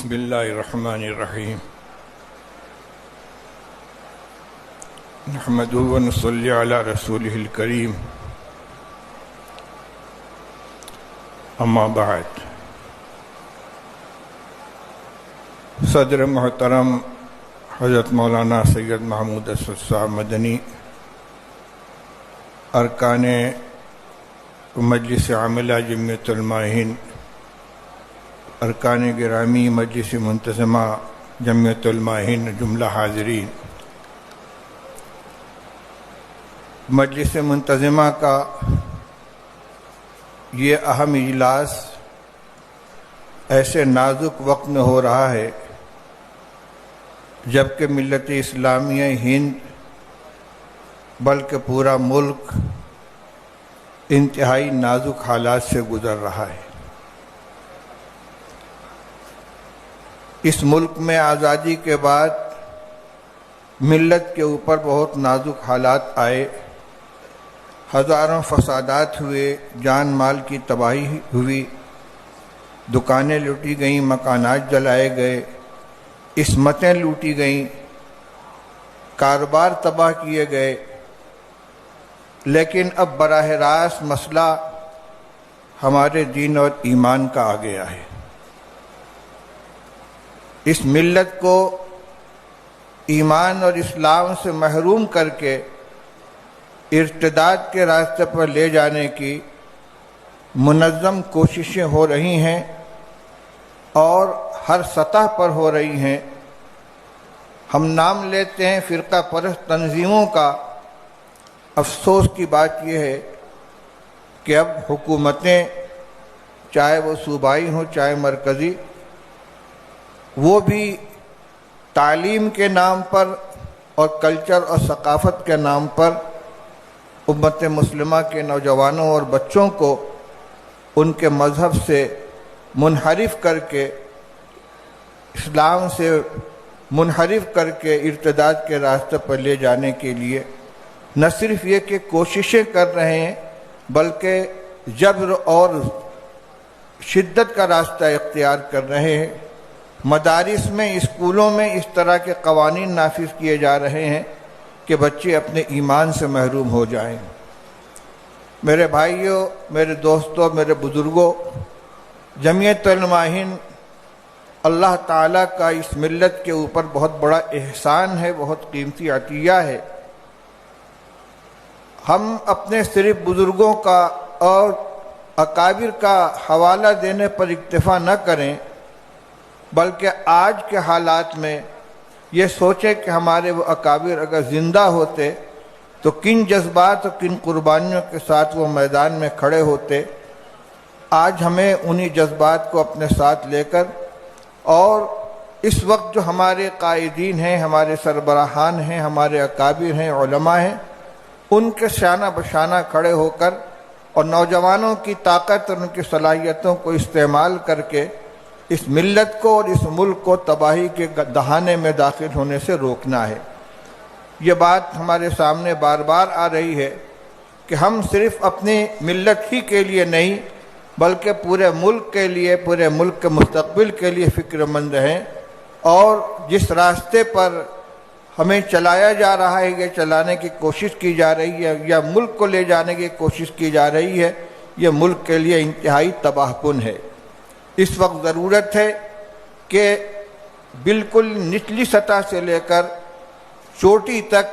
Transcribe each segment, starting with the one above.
بسم اللہ الرحمن الرحیم نحمدہ ونصلی علی رسولہ الکریم اما بعد۔ صدر محترم حضرت مولانا سید محمود اسد صاحب مدنی، ارکان مجلس عاملہ جمعیت علماء ہند، ارکان گرامی مجلس منتظمہ جمعیت علماء ہند، جملہ حاضرین، مجلس منتظمہ کا یہ اہم اجلاس ایسے نازک وقت میں ہو رہا ہے جبکہ ملت اسلامیہ ہند بلکہ پورا ملک انتہائی نازک حالات سے گزر رہا ہے۔ اس ملک میں آزادی کے بعد ملت کے اوپر بہت نازک حالات آئے، ہزاروں فسادات ہوئے، جان مال کی تباہی ہوئی، دکانیں لوٹی گئیں، مکانات جلائے گئے، عصمتیں لوٹی گئیں، کاروبار تباہ کیے گئے، لیکن اب براہ راست مسئلہ ہمارے دین اور ایمان کا آ گیا ہے۔ اس ملت کو ایمان اور اسلام سے محروم کر کے ارتداد کے راستے پر لے جانے کی منظم کوششیں ہو رہی ہیں اور ہر سطح پر ہو رہی ہیں۔ ہم نام لیتے ہیں فرقہ پرست تنظیموں کا، افسوس کی بات یہ ہے کہ اب حکومتیں، چاہے وہ صوبائی ہوں چاہے مرکزی، وہ بھی تعلیم کے نام پر اور کلچر اور ثقافت کے نام پر امت مسلمہ کے نوجوانوں اور بچوں کو ان کے مذہب سے منحرف کر کے، اسلام سے منحرف کر کے ارتداد کے راستے پر لے جانے کے لیے نہ صرف یہ کہ کوششیں کر رہے ہیں بلکہ جبر اور شدت کا راستہ اختیار کر رہے ہیں۔ مدارس میں، اسکولوں میں اس طرح کے قوانین نافذ کیے جا رہے ہیں کہ بچے اپنے ایمان سے محروم ہو جائیں۔ میرے بھائیوں، میرے دوستوں، میرے بزرگوں، جمعیت علماء ہند اللہ تعالیٰ کا اس ملت کے اوپر بہت بڑا احسان ہے، بہت قیمتی عطیہ ہے۔ ہم اپنے صرف بزرگوں کا اور اکابر کا حوالہ دینے پر اکتفا نہ کریں بلکہ آج کے حالات میں یہ سوچیں کہ ہمارے وہ اکابر اگر زندہ ہوتے تو کن جذبات اور کن قربانیوں کے ساتھ وہ میدان میں کھڑے ہوتے۔ آج ہمیں انہی جذبات کو اپنے ساتھ لے کر اور اس وقت جو ہمارے قائدین ہیں، ہمارے سربراہان ہیں، ہمارے اکابر ہیں، علماء ہیں، ان کے شانہ بشانہ کھڑے ہو کر اور نوجوانوں کی طاقت اور ان کی صلاحیتوں کو استعمال کر کے اس ملت کو اور اس ملک کو تباہی کے دہانے میں داخل ہونے سے روکنا ہے۔ یہ بات ہمارے سامنے بار بار آ رہی ہے کہ ہم صرف اپنی ملت ہی کے لیے نہیں بلکہ پورے ملک کے لیے، پورے ملک کے مستقبل کے لیے فکر مند ہیں، اور جس راستے پر ہمیں چلایا جا رہا ہے، یہ چلانے کی کوشش کی جا رہی ہے یا ملک کو لے جانے کی کوشش کی جا رہی ہے، یہ ملک کے لیے انتہائی تباہ کن ہے۔ اس وقت ضرورت ہے کہ بالکل نچلی سطح سے لے کر چوٹی تک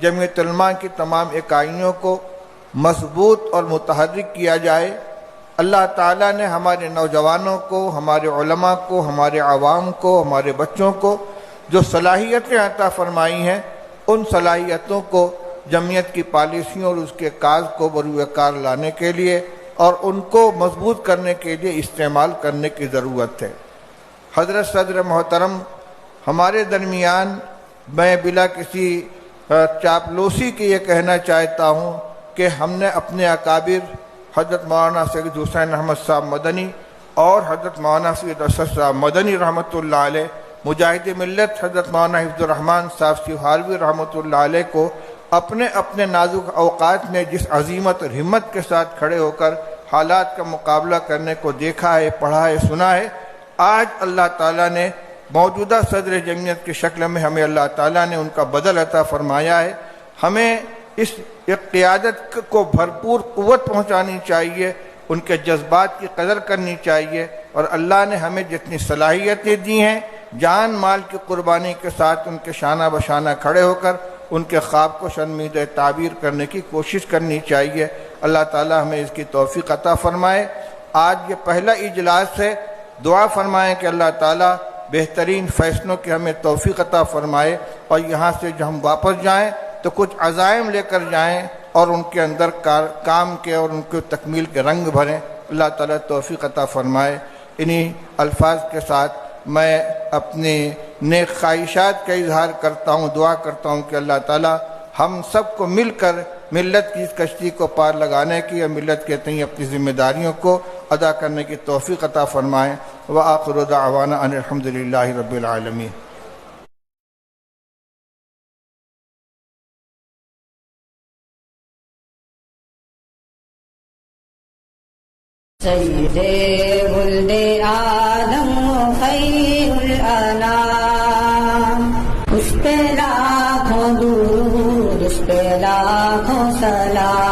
جمعیت علماء کی تمام اکائیوں کو مضبوط اور متحرک کیا جائے۔ اللہ تعالیٰ نے ہمارے نوجوانوں کو، ہمارے علماء کو، ہمارے عوام کو، ہمارے بچوں کو جو صلاحیتیں عطا فرمائی ہیں، ان صلاحیتوں کو جمعیت کی پالیسیوں اور اس کے کاز کو بروئے کار لانے کے لیے اور ان کو مضبوط کرنے کے لیے استعمال کرنے کی ضرورت ہے۔ حضرت صدر محترم ہمارے درمیان، میں بلا کسی چاپلوسی کے یہ کہنا چاہتا ہوں کہ ہم نے اپنے اکابر حضرت مولانا سید حسین احمد صاحب مدنی اور حضرت مولانا سید اسد صاحب مدنی رحمۃ اللہ علیہ، مجاہد ملت حضرت مولانا حفظ الرحمن صاحب سیوہاروی رحمۃ اللہ علیہ کو اپنے اپنے نازک اوقات میں جس عزیمت اور ہمت کے ساتھ کھڑے ہو کر حالات کا مقابلہ کرنے کو دیکھا ہے، پڑھا ہے، سنا ہے، آج اللہ تعالیٰ نے موجودہ صدر جمعیت کی شکل میں ہمیں اللہ تعالیٰ نے ان کا بدل عطا فرمایا ہے۔ ہمیں اس قیادت کو بھرپور قوت پہنچانی چاہیے، ان کے جذبات کی قدر کرنی چاہیے، اور اللہ نے ہمیں جتنی صلاحیتیں دی ہیں جان مال کی قربانی کے ساتھ ان کے شانہ بشانہ کھڑے ہو کر ان کے خواب کو شنمید تعبیر کرنے کی کوشش کرنی چاہیے۔ اللہ تعالیٰ ہمیں اس کی توفیق عطا فرمائے۔ آج یہ پہلا اجلاس ہے، دعا فرمائیں کہ اللہ تعالیٰ بہترین فیصلوں کی ہمیں توفیق عطا فرمائے، اور یہاں سے جو ہم واپس جائیں تو کچھ عزائم لے کر جائیں اور ان کے اندر کام کے اور ان کو تکمیل کے رنگ بھریں۔ اللہ تعالیٰ توفیق عطا فرمائے۔ انہی الفاظ کے ساتھ میں اپنی نیک خواہشات کا اظہار کرتا ہوں، دعا کرتا ہوں کہ اللہ تعالیٰ ہم سب کو مل کر ملت کی اس کشتی کو پار لگانے کی اور ملت کے تئیں اپنی ذمہ داریوں کو ادا کرنے کی توفیق عطا فرمائیں۔ وآخر دعوانا ان الحمد للہ رب العالمین۔ سید ولد آدم خیر الانام، اس پہ لاکھوں درود، اس پہ لاکھوں سلام۔